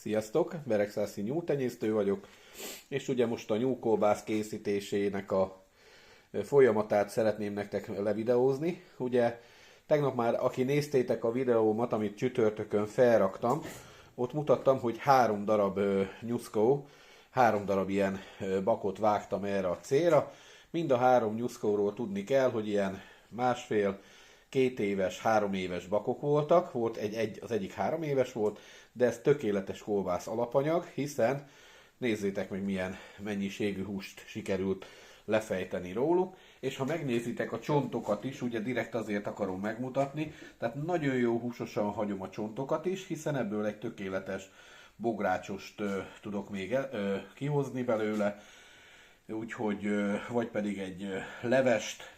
Sziasztok, Beregszászi nyúltenyésztő vagyok, és ugye most a nyúlkolbász készítésének a folyamatát szeretném nektek levideózni. Ugye tegnap már, aki néztétek a videómat, amit csütörtökön felraktam, ott mutattam, hogy 3 darab nyuszkó, 3 darab ilyen bakot vágtam erre a célra. Mind a 3 nyuszkóról tudni kell, hogy ilyen másfél, 2 éves, 3 éves bakok voltak, az egyik 3 éves volt, de ez tökéletes kolbász alapanyag, hiszen nézzétek meg milyen mennyiségű húst sikerült lefejteni róluk, és ha megnézitek a csontokat is, ugye direkt azért akarom megmutatni, tehát nagyon jó húsosan hagyom a csontokat is, hiszen ebből egy tökéletes bográcsost tudok még kihozni belőle, úgyhogy vagy pedig egy levest.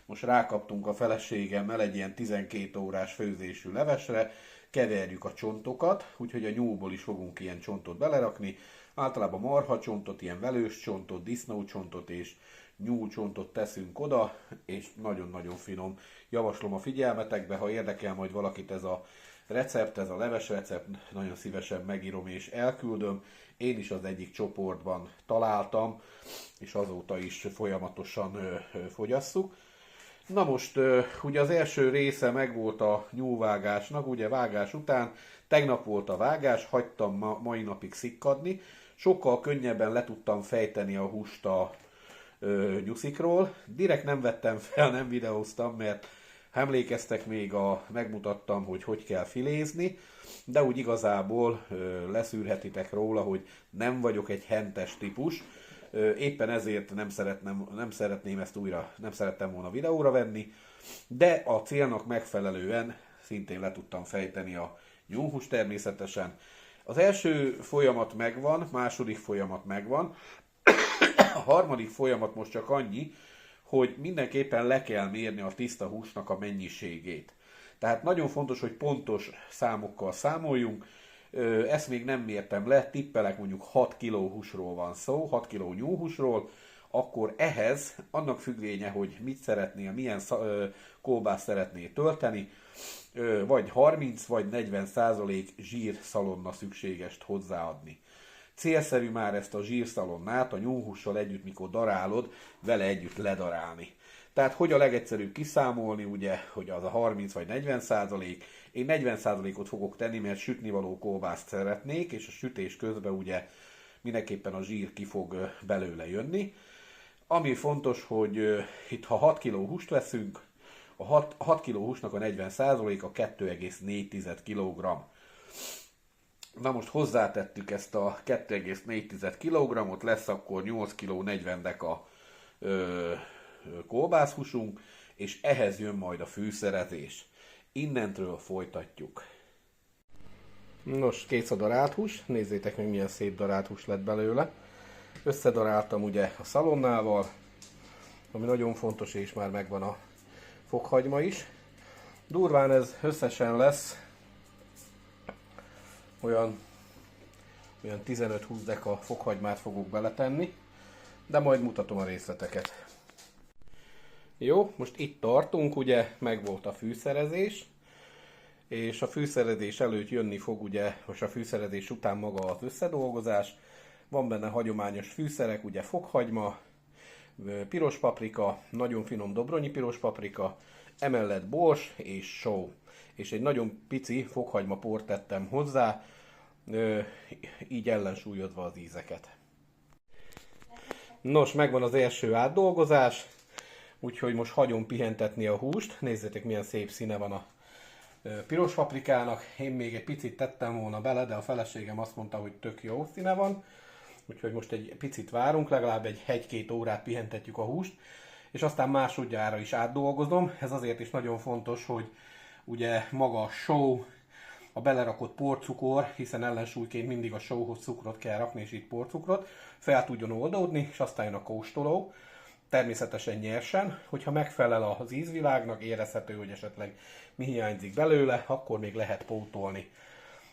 Most rákaptunk a feleségemmel egy ilyen 12 órás főzésű levesre, keverjük a csontokat, úgyhogy a nyúlból is fogunk ilyen csontot belerakni. Általában marhacsontot, ilyen velős csontot, disznócsontot és nyúlcsontot teszünk oda, és nagyon-nagyon finom. Javaslom a figyelmetekbe, ha érdekel majd valakit ez a recept, ez a leves recept, nagyon szívesen megírom és elküldöm. Én is az egyik csoportban találtam, és azóta is folyamatosan fogyasszuk. Na most, ugye az első része megvolt a nyúlvágásnak, ugye vágás után, tegnap volt a vágás, hagytam mai napig szikkadni, sokkal könnyebben le tudtam fejteni a húst a nyuszikról. Direkt nem vettem fel, nem videóztam, mert ha emlékeztek, még megmutattam, hogy kell filézni, de úgy igazából leszűrhetitek róla, hogy nem vagyok egy hentes típus, éppen ezért nem szeretném ezt újra, nem szerettem volna videóra venni, de a célnak megfelelően szintén le tudtam fejteni a nyúlhúst természetesen. Az első folyamat megvan, második folyamat megvan, a harmadik folyamat most csak annyi, hogy mindenképpen le kell mérni a tiszta húsnak a mennyiségét. Tehát nagyon fontos, hogy pontos számokkal számoljunk. Ezt még nem mértem le, tippelek, mondjuk 6 kg húsról van szó, 6 kg nyúlhúsról, akkor ehhez annak függvénye, hogy mit szeretnél, milyen kolbászt szeretnél tölteni, vagy 30 vagy 40% zsírszalonna szükséges hozzáadni. Célszerű már ezt a zsírszalonnát a nyúlhússal együtt, mikor darálod, vele együtt ledarálni. Tehát hogy a legegyszerűbb kiszámolni, ugye, hogy az a 30 vagy 40%, én 40%-ot fogok tenni, mert sütnivaló kolbászt szeretnék, és a sütés közben ugye mindenképpen a zsír ki fog belőle jönni. Ami fontos, hogy itt ha 6 kg húst veszünk, a 6 kg húsnak a 40%-a 2,4 kg. Na most hozzátettük ezt a 2,4 kg-ot, lesz akkor 8 kg 40 deka kolbászhúsunk, és ehhez jön majd a fűszerezés. Innentről folytatjuk. Nos, kész a darált hús, nézzétek meg milyen szép darált hús lett belőle. Összedaráltam ugye a szalonnával, ami nagyon fontos, és már megvan a fokhagyma is. Durván ez összesen lesz olyan 15-20 deka fokhagymát fogok beletenni, de majd mutatom a részleteket. Jó, most itt tartunk, ugye megvolt a fűszerezés, és a fűszerezés előtt jönni fog ugye, most a fűszerezés után maga az összedolgozás. Van benne hagyományos fűszerek, ugye fokhagyma, piros paprika, nagyon finom dobronyi piros paprika, emellett bors és só. És egy nagyon pici fokhagyma port tettem hozzá, így ellensúlyozva az ízeket. Nos, megvan az első átdolgozás, úgyhogy most hagyom pihentetni a húst. Nézzétek, milyen szép színe van a piros paprikának. Én még egy picit tettem volna bele, de a feleségem azt mondta, hogy tök jó színe van. Úgyhogy most egy picit várunk, legalább egy 1-2 órát pihentetjük a húst, és aztán másodjára is átdolgozom. Ez azért is nagyon fontos, hogy ugye maga a só, a belerakott porcukor, hiszen ellensúlyként mindig a sóhoz cukrot kell rakni, és itt porcukrot, fel tudjon oldódni, és aztán jön a kóstoló. Természetesen nyersen, hogyha megfelel az ízvilágnak, érezhető, hogy esetleg mi hiányzik belőle, akkor még lehet pótolni.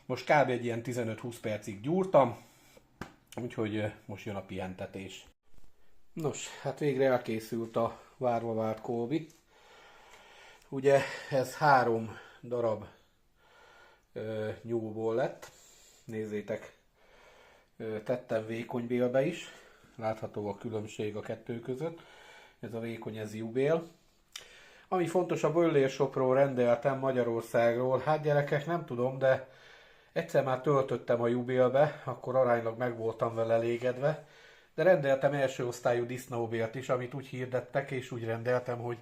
Most kb. Egy ilyen 15-20 percig gyúrtam, úgyhogy most jön a pihentetés. Nos, hát végre elkészült a várva várt kolbi. Ugye ez 3 darab nyúlból lett. Nézzétek, tettem vékony bélbe is. Látható a különbség a kettő között. Ez a vékony, ez jubél. Ami fontos, a Böllér Shopról rendeltem Magyarországról. Hát gyerekek, nem tudom, de egyszer már töltöttem a jubélbe, akkor aránylag meg voltam vele elégedve. De rendeltem első osztályú disznóbélt is, amit úgy hirdettek, és úgy rendeltem, hogy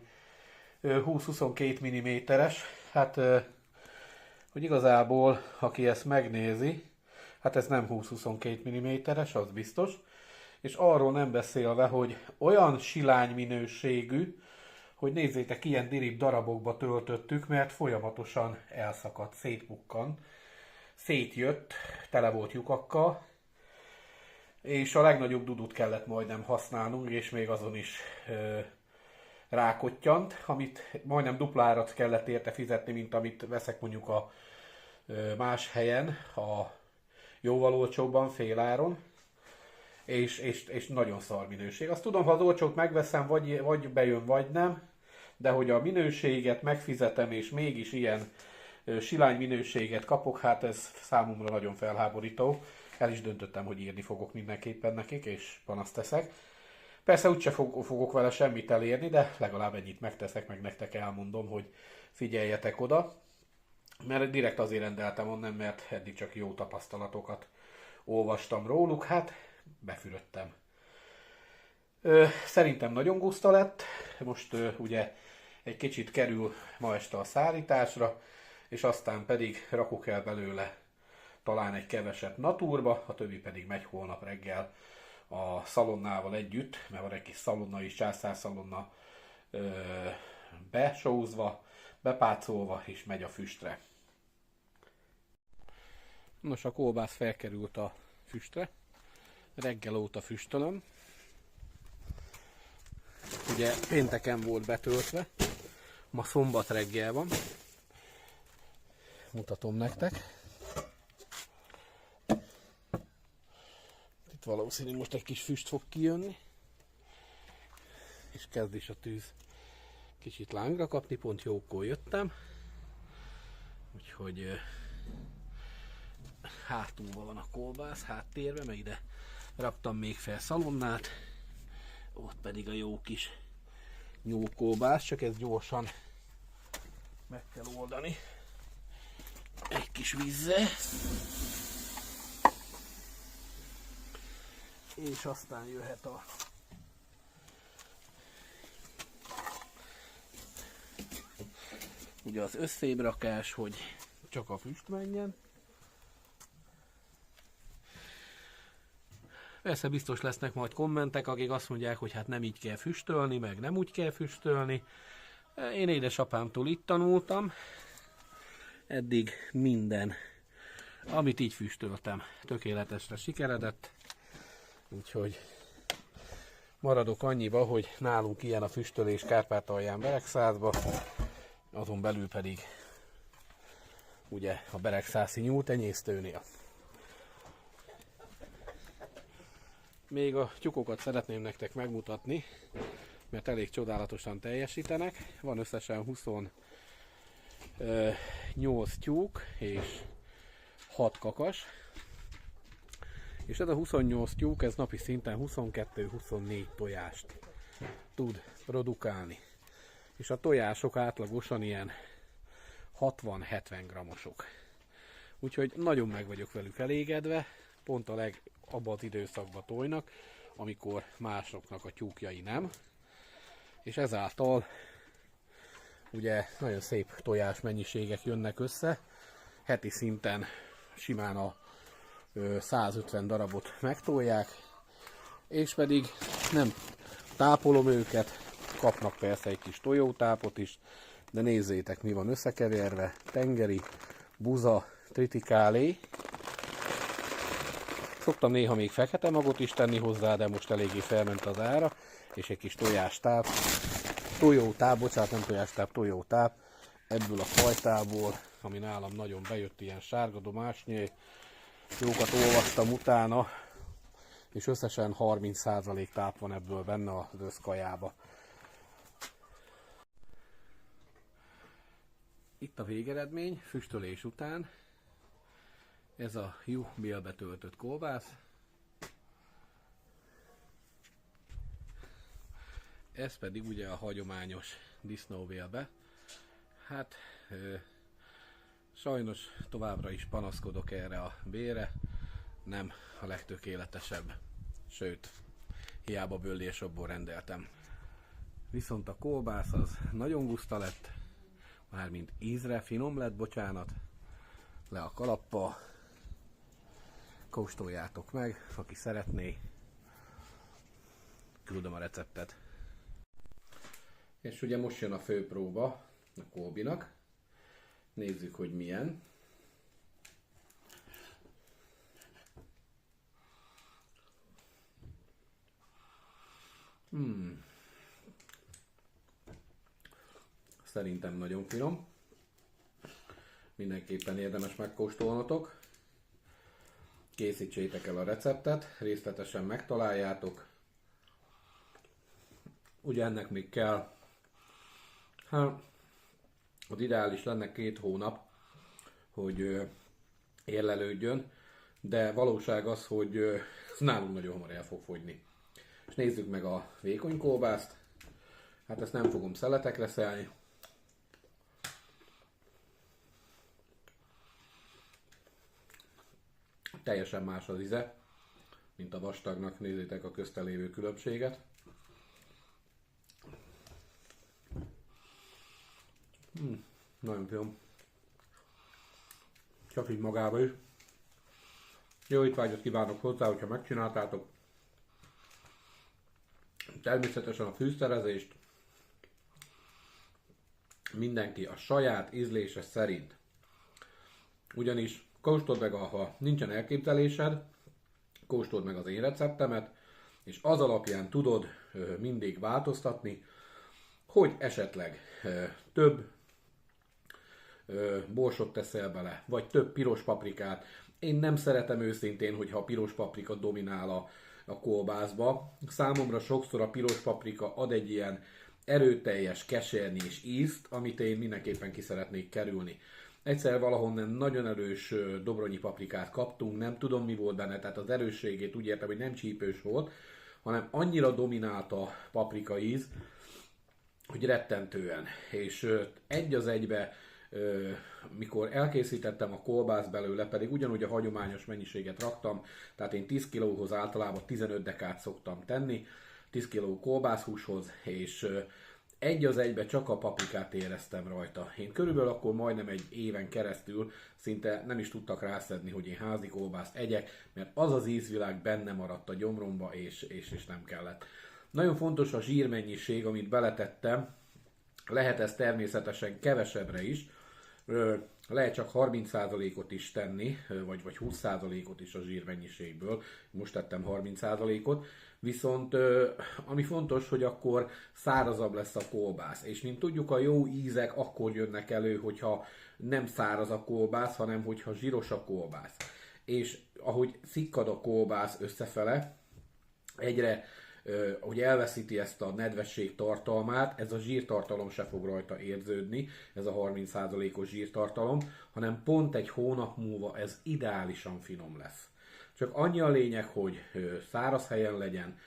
20-22 mm-es. Hát, hogy igazából, aki ezt megnézi, hát ez nem 20-22 mm-es, az biztos. És arról nem beszélve, hogy olyan silány minőségű, hogy nézzétek, ilyen dirib darabokba töltöttük, mert folyamatosan elszakadt, szétpukkan, szétjött, tele volt lyukakkal, és a legnagyobb dudut kellett majdnem használnunk, és még azon is rákottyant, amit majdnem duplárat kellett érte fizetni, mint amit veszek mondjuk a más helyen, a jóval olcsóbban, féláron, és nagyon szar minőség. Azt tudom, ha az olcsót megveszem, vagy bejön, vagy nem, de hogy a minőséget megfizetem, és mégis ilyen silány minőséget kapok, hát ez számomra nagyon felháborító. El is döntöttem, hogy írni fogok mindenképpen nekik, és panaszt teszek. Persze úgyse fogok vele semmit elérni, de legalább ennyit megteszek, meg nektek elmondom, hogy figyeljetek oda. Mert direkt azért rendeltem onnan, mert eddig csak jó tapasztalatokat olvastam róluk, hát befürödtem. Szerintem nagyon guszta lett, most ugye egy kicsit kerül ma este a szállításra, és aztán pedig rakok el belőle talán egy keveset naturba, a többi pedig megy holnap reggel a szalonnával együtt, mert van egy kis szalonna is, császárszalonna besózva, bepácolva, és megy a füstre. Nos, a kolbász felkerült a füstre, reggel óta füstölöm. Ugye pénteken volt betöltve, ma szombat reggel van. Mutatom nektek. Itt valószínű most egy kis füst fog kijönni. És kezd is a tűz kicsit lángra kapni, pont jókor jöttem. Úgyhogy hátulva van a kolbász, háttérbe, mert ide raktam még fel szalonnát. Ott pedig a jó kis nyúlkolbász, csak ezt gyorsan meg kell oldani egy kis vízzel. És aztán jöhet a ugye az összébrakás, hogy csak a füst menjen. Persze biztos lesznek majd kommentek, akik azt mondják, hogy hát nem így kell füstölni, meg nem úgy kell füstölni. Én édesapámtól itt tanultam. Eddig minden, amit így füstöltem, tökéletesre sikeredett. Úgyhogy maradok annyiba, hogy nálunk ilyen a füstölés Kárpátalján Beregszázba, azon belül pedig ugye a beregszászi nyúltenyésztőnél. Még a tyúkokat szeretném nektek megmutatni, mert elég csodálatosan teljesítenek. Van összesen 28 tyúk és 6 kakas. És ez a 28 tyúk, ez napi szinten 22-24 tojást tud produkálni. És a tojások átlagosan ilyen 60-70 grammosok. Úgyhogy nagyon meg vagyok velük elégedve, pont abban az időszakban tojnak, amikor másoknak a tyúkjai nem. És ezáltal ugye nagyon szép tojás mennyiségek jönnek össze, heti szinten simán a 150 darabot megtolják, és pedig nem tápolom őket, kapnak persze egy kis tojótápot is, de nézzétek, mi van összekeverve: tengeri, buza, tritikálé. Szoktam néha még fekete magot is tenni hozzá, de most eléggé felment az ára, és egy kis tojástáp, tojótáp, ebből a fajtából, ami nálam nagyon bejött, ilyen sárga domásnyé. Jókat olvastam utána, és összesen 30% táp van ebből benne az összkajába. Itt a végeredmény, füstölés után. Ez a juhbélbe töltött kolbász. Ez pedig ugye a hagyományos disznóvélbe. Hát sajnos továbbra is panaszkodok erre a bélre, nem a legtökéletesebb, sőt, hiába bőllésabból rendeltem. Viszont a kolbász az nagyon guszta lett, mármint ízre, finom lett, bocsánat, le a kalappal, kóstoljátok meg, aki szeretné, küldöm a receptet. És ugye most jön a főpróba a Kolbinak. Nézzük, hogy milyen. Szerintem nagyon finom. Mindenképpen érdemes megkóstolnotok. Készítsétek el a receptet, részletesen megtaláljátok. Ugye ennek még kell, hát az ideális lenne 2 hónap, hogy érlelődjön, de valóság az, hogy ez nálunk nagyon hamar el fog fogyni. És nézzük meg a vékony kolbászt. Hát ezt nem fogom szeletekre szelni. Teljesen más az íze, mint a vastagnak, nézzétek a közte lévő különbséget. Nagyon finom. Csak így magával is. Jó étvágyat kívánok hozzá, hogyha megcsináltátok. Természetesen a fűszerezést mindenki a saját ízlése szerint. Ugyanis kóstold meg, ha nincsen elképzelésed, kóstold meg az én receptemet, és az alapján tudod mindig változtatni, hogy esetleg több borsot teszel bele, vagy több piros paprikát. Én nem szeretem őszintén, hogyha a piros paprika dominál a kolbászba. Számomra sokszor a piros paprika ad egy ilyen erőteljes, kesernés ízt, amit én mindenképpen ki szeretnék kerülni. Egyszer valahonnan nagyon erős dobronyi paprikát kaptunk, nem tudom mi volt benne, tehát az erősségét úgy értem, hogy nem csípős volt, hanem annyira dominált a paprika íz, hogy rettentően. És egy az egybe, mikor elkészítettem a kolbászt belőle, pedig ugyanúgy a hagyományos mennyiséget raktam, tehát én 10 kilóhoz általában 15 dekát szoktam tenni, 10 kiló kolbászhúshoz, és egy az egybe csak a paprikát éreztem rajta. Én körülbelül akkor majdnem egy éven keresztül szinte nem is tudtak rászedni, hogy én házi kolbászt egyek, mert az az ízvilág benne maradt a gyomromba, és nem kellett. Nagyon fontos a zsírmennyiség, amit beletettem. Lehet ez természetesen kevesebbre is, lehet csak 30%-ot is tenni, vagy 20%-ot is a zsírmennyiségből, most tettem 30%-ot, viszont ami fontos, hogy akkor szárazabb lesz a kolbász, és mint tudjuk, a jó ízek akkor jönnek elő, hogyha nem száraz a kolbász, hanem hogyha zsíros a kolbász. És ahogy szikkad a kolbász összefele, egyre hogy elveszíti ezt a nedvesség tartalmát, ez a zsírtartalom se fog rajta érződni, ez a 30%-os zsírtartalom, hanem pont egy hónap múlva ez ideálisan finom lesz. Csak annyi a lényeg, hogy száraz helyen legyen,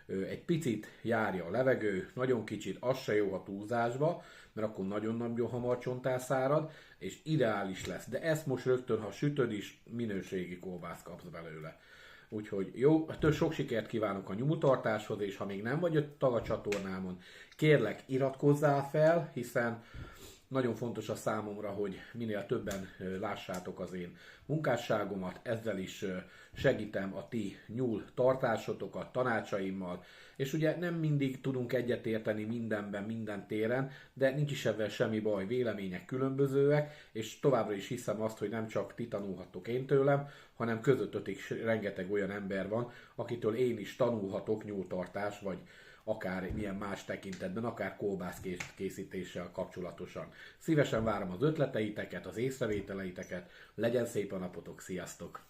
egy picit járja a levegő, nagyon kicsit, az se jó a túlzásba, mert akkor nagyon-nagyon hamar csontál szárad, és ideális lesz. De ezt most rögtön, ha sütöd is, minőségi kolbászt kapsz belőle. Úgyhogy jó, sok sikert kívánok a nyomtartáshoz, és ha még nem vagy tag a csatornámon, kérlek iratkozzál fel, hiszen nagyon fontos a számomra, hogy minél többen lássátok az én munkásságomat, ezzel is segítem a ti nyúl tartásotokat tanácsaimmal, és ugye nem mindig tudunk egyetérteni mindenben, minden téren, de nincs is ebben semmi baj, vélemények különbözőek, és továbbra is hiszem azt, hogy nem csak ti tanulhattok én tőlem, hanem közöttetek is rengeteg olyan ember van, akitől én is tanulhatok nyúltartás, vagy akár milyen más tekintetben, akár kolbász készítéssel kapcsolatosan. Szívesen várom az ötleteiteket, az észrevételeiteket, legyen szép a napotok, sziasztok!